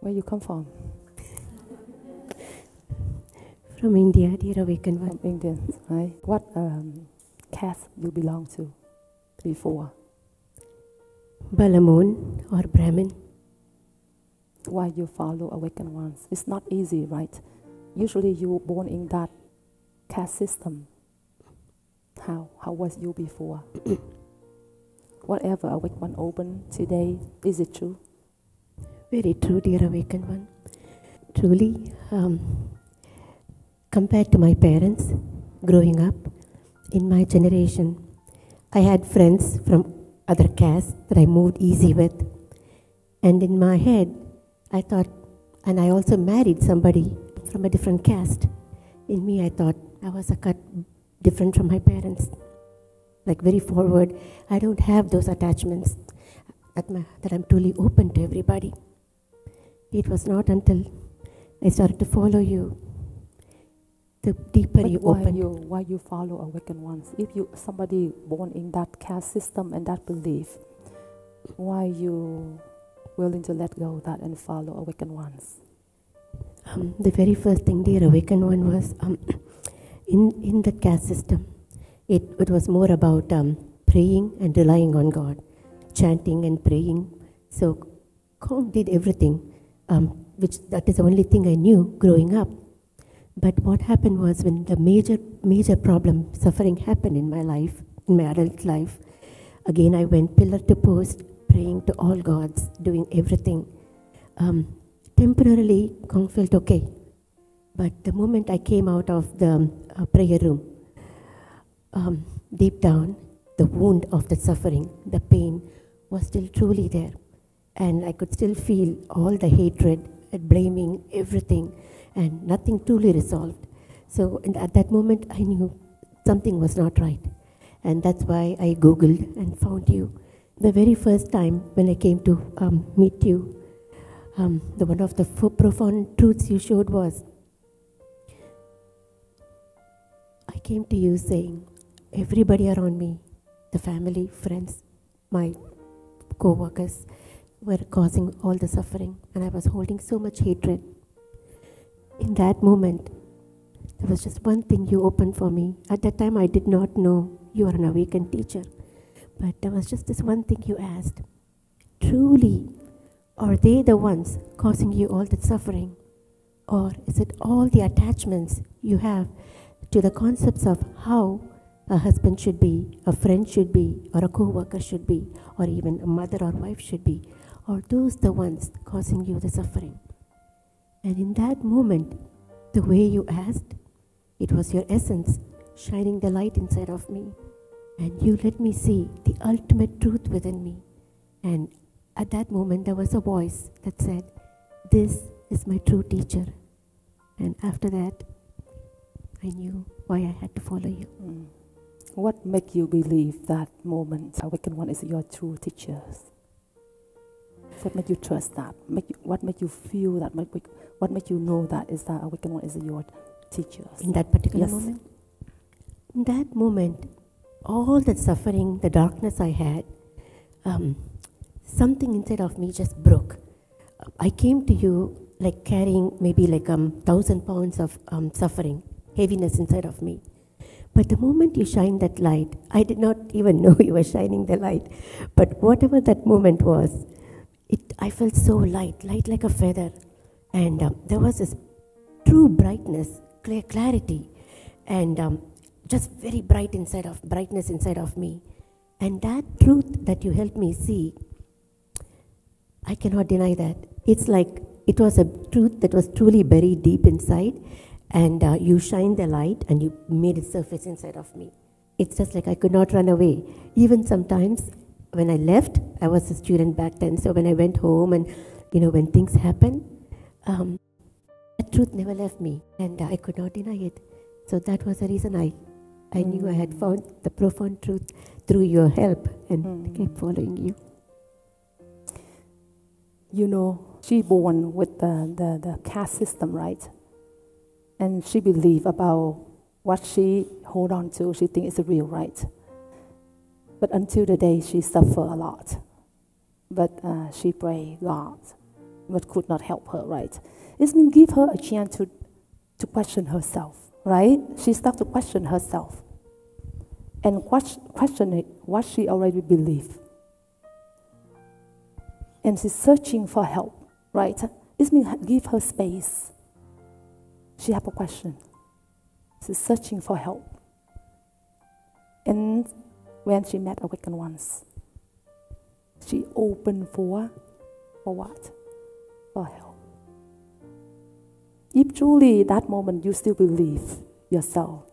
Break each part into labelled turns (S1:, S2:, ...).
S1: Where you come from?
S2: From India, dear awakened one.
S1: From India, right? What caste you belong to before?
S2: Balamun or Brahmin.
S1: Why you follow awakened ones? It's not easy, right? Usually you were born in that caste system. How was you before? Whatever awakened one open today, is it true?
S2: Very true, dear awakened one. Truly, compared to my parents, growing up, in my generation, I had friends from other castes that I moved easy with. And in my head, I thought, and I also married somebody from a different caste. In me, I thought I was a cut different from my parents. Like very forward, I don't have those attachments that I'm truly open to everybody. It was not until I started to follow you, the deeper
S1: but
S2: you
S1: why
S2: open.
S1: Why you follow awakened ones? If you somebody born in that caste system and that belief, why you willing to let go of that and follow awakened ones?
S2: The very first thing, dear awakened one, was in the caste system. It was more about praying and relying on God, chanting and praying. So God did everything, which that is the only thing I knew growing up. But what happened was when the major problem, suffering happened in my life, in my adult life, again I went pillar to post, praying to all gods, doing everything. Temporarily, God felt okay. But the moment I came out of the prayer room, deep down, the wound of the suffering, the pain was still truly there. And I could still feel all the hatred and blaming, everything, and nothing truly resolved. So at that moment, I knew something was not right. And that's why I Googled and found you. The very first time when I came to meet you, one of the profound truths you showed was, I came to you saying, everybody around me, the family, friends, my co-workers, were causing all the suffering, and I was holding so much hatred. In that moment, there was just one thing you opened for me. At that time, I did not know you are an awakened teacher, but there was just this one thing you asked. Truly, are they the ones causing you all that suffering? Or is it all the attachments you have to the concepts of how a husband should be, a friend should be, or a co-worker should be, or even a mother or wife should be? Are those the ones causing you the suffering? And in that moment, the way you asked, it was your essence shining the light inside of me. And you let me see the ultimate truth within me. And at that moment, there was a voice that said, this is my true teacher. And after that, I knew why I had to follow you.
S1: What made you believe that moment awakened one is your true teachers? What made you trust that? What made you feel that? What made you know that is that awakened one is your teachers?
S2: In that particular moment? In that moment, all that suffering, the darkness I had, something inside of me just broke. I came to you like carrying maybe like 1,000 pounds of suffering, heaviness inside of me. But the moment you shine that light, I did not even know you were shining the light. But whatever that moment was, I felt so light like a feather. And there was this true brightness, clarity, and just very brightness inside of me. And that truth that you helped me see, I cannot deny that. It's like it was a truth that was truly buried deep inside, and you shined the light and you made it surface inside of me. It's just like I could not run away. Even sometimes when I left, I was a student back then, so when I went home and when things happen, that truth never left me, and I could not deny it. So that was the reason I knew I had found the profound truth through your help, and I kept following you.
S1: She born with the caste system, right? And she believe about what she hold on to, she think is real, right? But until the day she suffer a lot. But she pray God but could not help her, right? It means give her a chance to question herself, right? She started to question herself and question it, what she already believed. And she's searching for help, right? It means give her space. She has a question. She's searching for help. And when she met awakened ones, she opened for what? For help. If truly that moment you still believe yourself,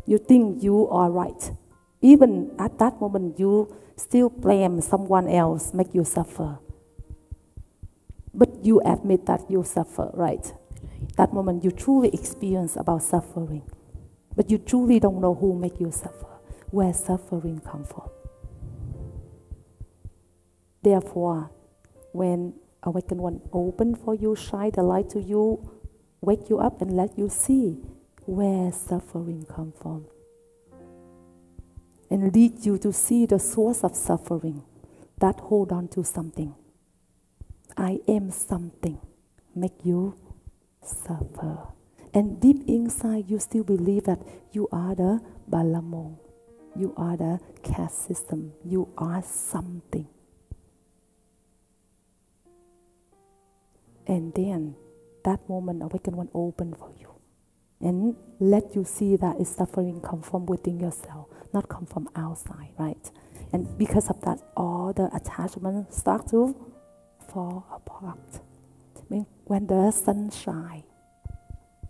S1: you think you are right, even at that moment you still blame someone else, make you suffer. But you admit that you suffer, right? That moment you truly experience about suffering. But you truly don't know who make you suffer, where suffering come from. Therefore, when awakened one open for you, shine the light to you, wake you up and let you see where suffering come from. And lead you to see the source of suffering that hold on to something. I am something, make you suffer. And deep inside you still believe that you are the Balamong, you are the caste system, you are something. And then that moment awakened one open for you and let you see that is suffering come from within yourself, not come from outside, right? And because of that, all the attachments start to fall apart. I mean, when the sun shines,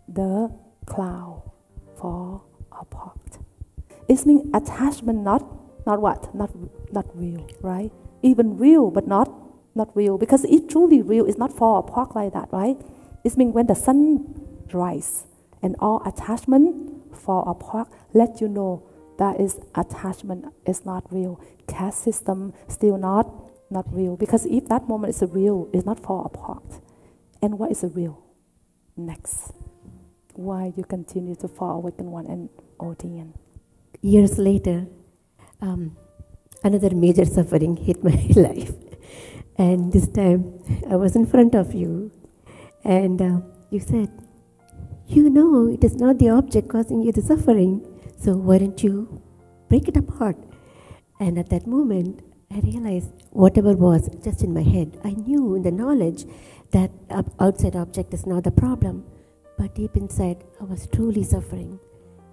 S1: the cloud fall apart. It means attachment not what? Not real, right? Even real, but not real. Because if truly real, it's not fall apart like that, right? It means when the sun rises and all attachment fall apart, let you know that is attachment is not real. Caste system still not real. Because if that moment is real, it's not fall apart. And what is real? Next. Why you continue to fall awakened one and Thien?
S2: Years later, another major suffering hit my life. And this time, I was in front of you, and you said, you know, it is not the object causing you the suffering, so why don't you break it apart? And at that moment, I realized whatever was just in my head, I knew in the knowledge that outside object is not the problem, but deep inside, I was truly suffering.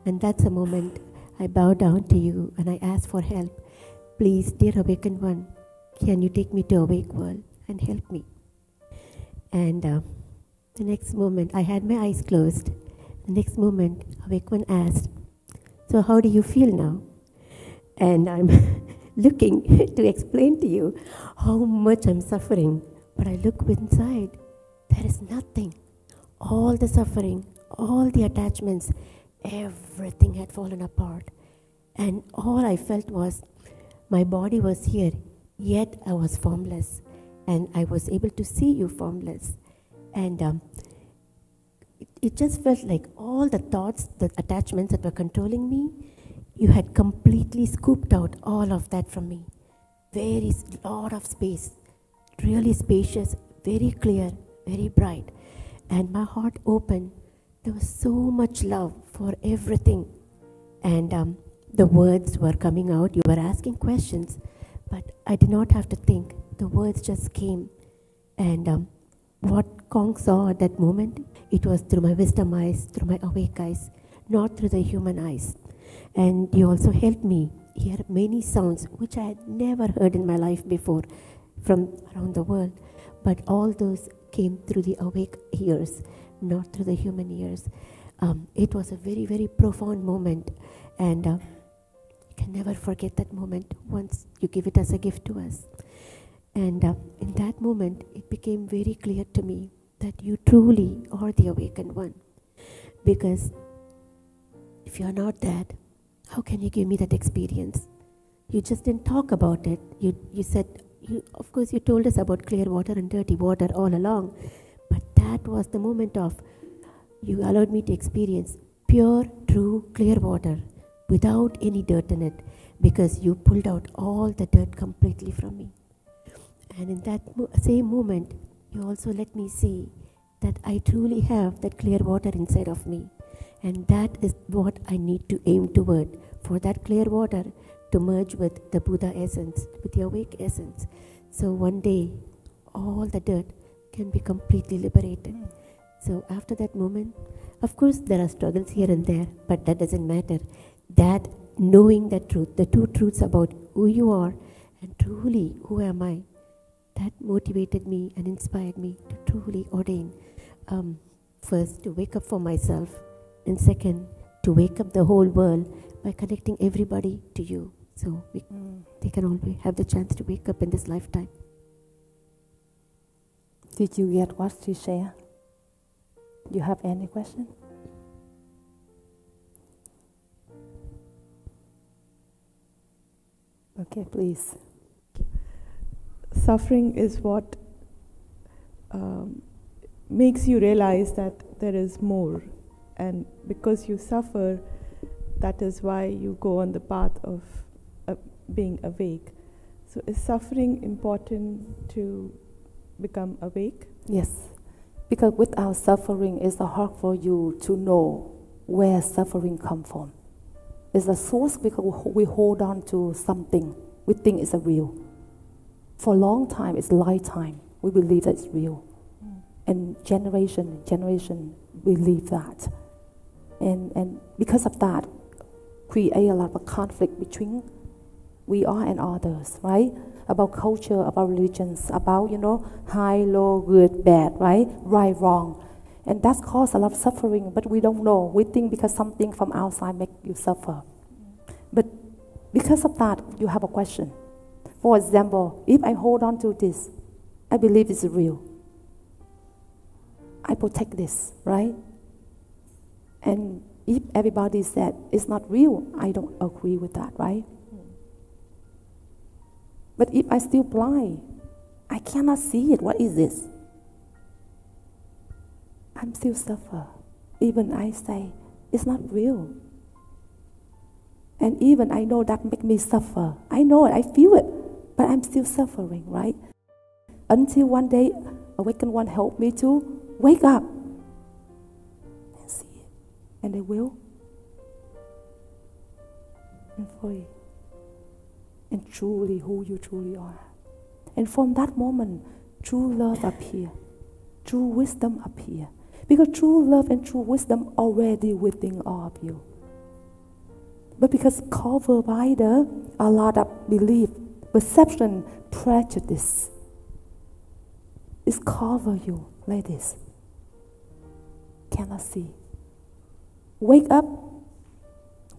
S2: And that's a moment I bowed down to you and I asked for help. Please, dear awakened one, can you take me to awake world and help me? And the next moment, I had my eyes closed. The next moment, awake one asked, so how do you feel now? And I'm looking to explain to you how much I'm suffering. But I look inside, there is nothing. All the suffering, all the attachments, everything had fallen apart. And all I felt was my body was here, yet I was formless. And I was able to see you formless. And it just felt like all the thoughts, the attachments that were controlling me, you had completely scooped out all of that from me. Very lot of space, really spacious, very clear, very bright. And my heart opened. There was so much love for everything. And the words were coming out. You were asking questions, but I did not have to think. The words just came. And what Kong saw at that moment, it was through my wisdom eyes, through my awake eyes, not through the human eyes. And you also helped me hear many sounds which I had never heard in my life before from around the world. But all those came through the awake ears, not through the human ears. It was a very, very profound moment. And you can never forget that moment once you give it as a gift to us. And in that moment, it became very clear to me that you truly are the awakened one. Because if you're not that, how can you give me that experience? You just didn't talk about it. You said, of course, you told us about clear water and dirty water all along. But that was the moment of, you allowed me to experience pure, true, clear water without any dirt in it. Because you pulled out all the dirt completely from me. And in that same moment, you also let me see that I truly have that clear water inside of me. And that is what I need to aim toward, for that clear water to merge with the Buddha essence, with the awake essence. So one day, all the dirt can be completely liberated. So after that moment, of course there are struggles here and there, but that doesn't matter. That knowing the truth, the two truths about who you are and truly who am I, that motivated me and inspired me to truly ordain. First, to wake up for myself, and second, to wake up the whole world by connecting everybody to you. So they can always have the chance to wake up in this lifetime.
S1: Did you get what she shared? You have any question? Okay, please.
S3: Suffering is what makes you realize that there is more. And because you suffer, that is why you go on the path of being awake. So is suffering important to become awake?
S1: Yes, because without suffering, it's hard for you to know where suffering comes from. It's a source because we hold on to something we think is a real. For a long time, it's lifetime, we believe that it's real. And generation believe that. And because of that, create a lot of conflict between we are and others, right? About culture, about religions, about, high, low, good, bad, right? Right, wrong. And that's caused a lot of suffering, but we don't know. We think because something from outside makes you suffer. But because of that, you have a question. For example, if I hold on to this, I believe it's real. I protect this, right? And if everybody said it's not real, I don't agree with that, right? But if I still blind, I cannot see it. What is this? I'm still suffer. Even I say it's not real. And even I know that make me suffer. I know it, I feel it, but I'm still suffering, right? Until one day, Awakened One helped me to wake up and see it. And they will. And free. And truly who you truly are. And from that moment, true love appear. True wisdom appear. Because true love and true wisdom already within all of you. But because covered by a lot of belief, perception, prejudice, it's cover you like this. Cannot see. Wake up.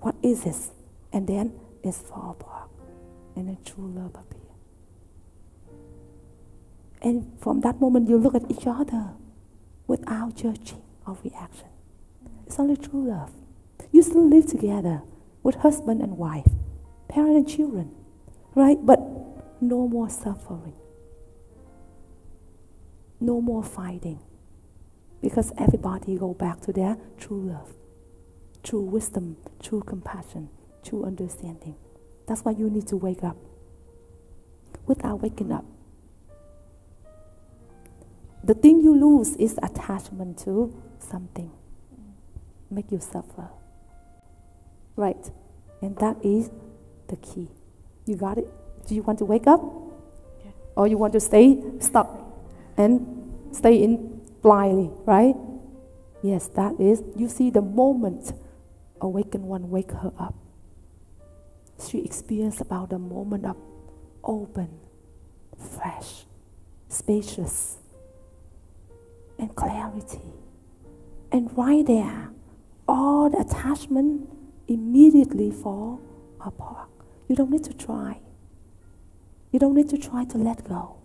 S1: What is this? And then it's fall apart. And then true love appear. And from that moment, you look at each other without judging or reaction. It's only true love. You still live together with husband and wife, parent and children, right? But no more suffering. No more fighting. Because everybody go back to their true love, true wisdom, true compassion, true understanding. That's why you need to wake up. Without waking up, the thing you lose is attachment to something. Make you suffer. Right. And that is the key. You got it? Do you want to wake up? Yeah. Or you want to stay stuck and stay in blindly, right? Yes, that is. You see the moment Awakened One wake her up. She experienced about the moment of open, fresh, spacious, and clarity. And right there, all the attachment immediately fall apart. You don't need to try. You don't need to try to let go.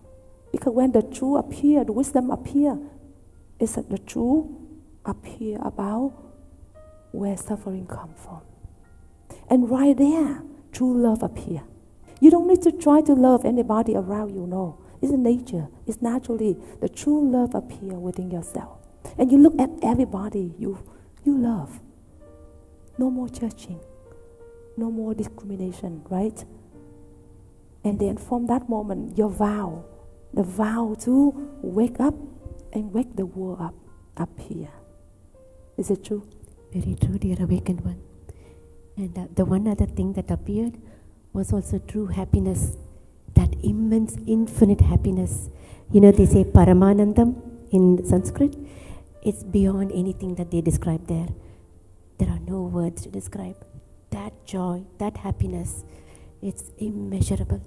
S1: Because when the truth appear, the wisdom appear, it's that the truth appear about where suffering comes from. And right there, true love appear. You don't need to try to love anybody around you, no. It's in nature. It's naturally. The true love appear within yourself. And you look at everybody you love. No more judging. No more discrimination, right? And then from that moment, your vow the vow to wake up and wake the world up here. Is it true?
S2: Very true, dear awakened one. And the one other thing that appeared was also true happiness, that immense, infinite happiness. You know, they say Paramanandam in Sanskrit. It's beyond anything that they describe there. There are no words to describe that joy, that happiness. It's immeasurable.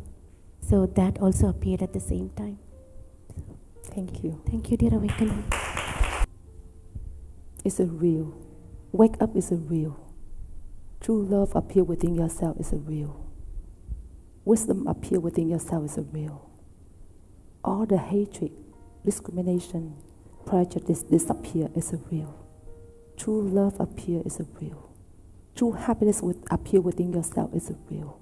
S2: So that also appeared at the same time.
S1: Thank you.
S2: Thank you, dear awakened one.
S1: It's a real. Wake up is a real. True love appear within yourself is a real. Wisdom appear within yourself is a real. All the hatred, discrimination, prejudice disappear is a real. True love appear is a real. True happiness appear within yourself is a real.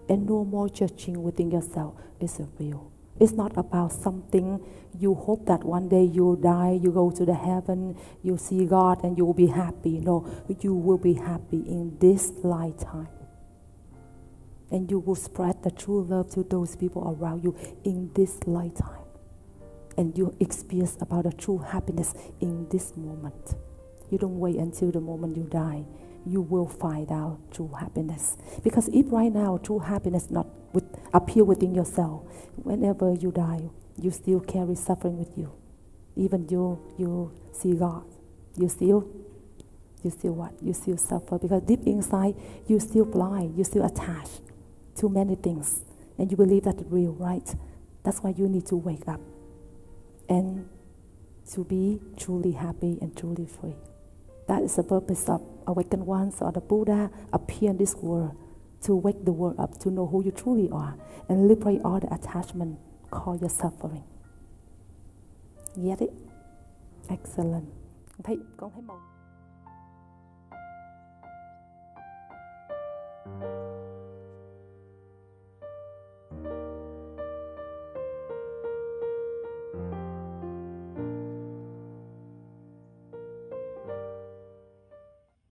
S1: And no more judging within yourself is a real. It's not about something you hope that one day you'll die, you go to the heaven, you see God and you will be happy. No, you will be happy in this lifetime. And you will spread the true love to those people around you in this lifetime. And you experience about the true happiness in this moment. You don't wait until the moment you die. You will find out true happiness. Because if right now true happiness not appear within yourself, whenever you die, you still carry suffering with you. Even you see God, you still what? You still suffer because deep inside you still blind, you still attached to many things, and you believe that it's real, right? That's why you need to wake up and to be truly happy and truly free. That is the purpose of awakened ones or the Buddha appear in this world, to wake the world up, to know who you truly are, and liberate all the attachment called your suffering. Get it? Excellent. Thấy con thấy màu.